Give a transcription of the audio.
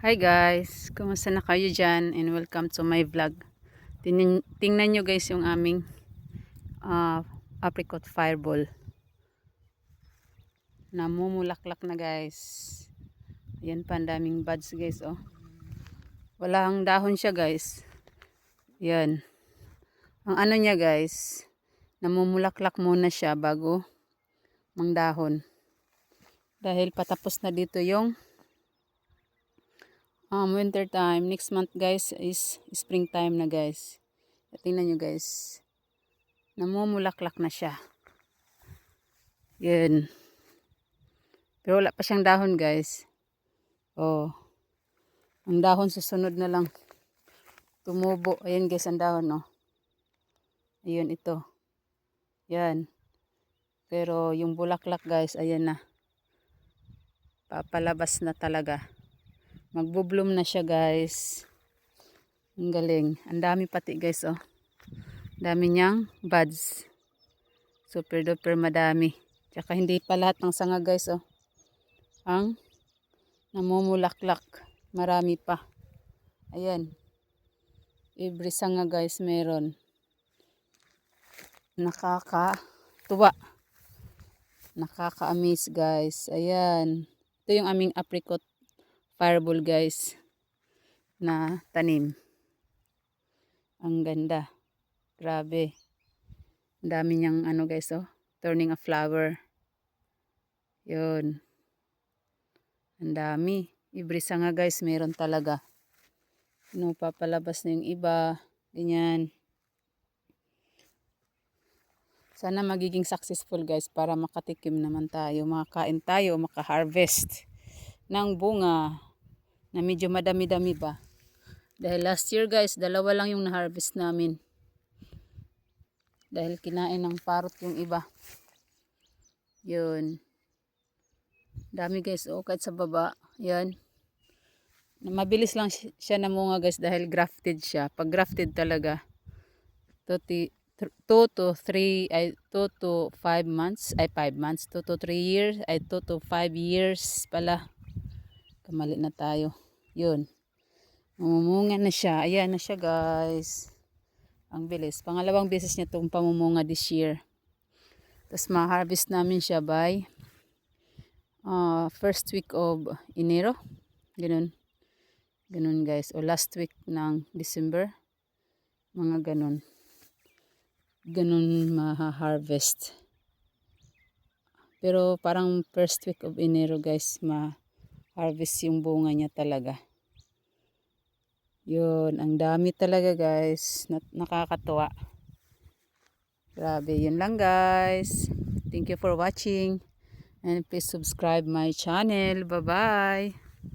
Hi guys, kumusta na kayo dyan and welcome to my vlog. Tingnan nyo guys yung aming apricot fireball. Namumulaklak na guys. Ayan pa, ang daming buds guys oh. Walang dahon siya guys. Yan. Ang ano niya guys, namumulaklak muna siya bago mangdahon. Dahil patapos na dito yung winter time. Next month guys is springtime na guys. Tingnan nyo guys, namumulaklak na siya. Yan. Pero wala pa siyang dahon guys. Oh, ang dahon susunod na lang tumubo. Ayan guys ang dahon oh. Ayun ito. Yan. Pero yung bulaklak guys, ayan na. Papalabas na talaga. Magbubloom na siya guys. Ang galing. Ang dami pati guys oh. Dami niyang buds. Super duper madami. Tsaka hindi pa lahat ng sanga guys oh. Ang namumulaklak. Marami pa. Ayan. Every sanga guys meron. Nakakatuwa. Nakaka-amaze guys. Ayan. Ito yung aming apricot fireball guys na tanim. Ang ganda. Grabe. Ang dami niyang ano guys oh. Turning a flower. Yun. Ang dami. Every sanga guys meron talaga. No, papalabas na yung iba. Ganyan. Sana magiging successful guys para makatikim naman tayo. Makakain tayo, makaharvest ng bunga na medyo madami-dami ba. Dahil last year guys, 2 lang yung na-harvest namin. Dahil kinain ng parot yung iba. Yun. Dami guys, oh, kahit sa baba. Yan. Mabilis lang siya namunga guys dahil grafted siya. Pag grafted talaga, 2 to 5 months, 2 to 3 years, 2 to 5 years pala. Kamali na tayo. Yun. Mamumunga na siya. Ayan na siya guys. Ang bilis. Pangalawang beses niya itong pamumunga this year. Tapos ma-harvest namin siya by first week of Enero. Ganun. Ganun guys. O last week ng December. Mga ganun. Ganun ma-harvest. Pero parang first week of Enero guys, ma-harvest yung bunga niya talaga. Yun, ang dami talaga guys. Nakakatuwa. Grabe, yun lang guys. Thank you for watching. And please subscribe my channel. Bye-bye.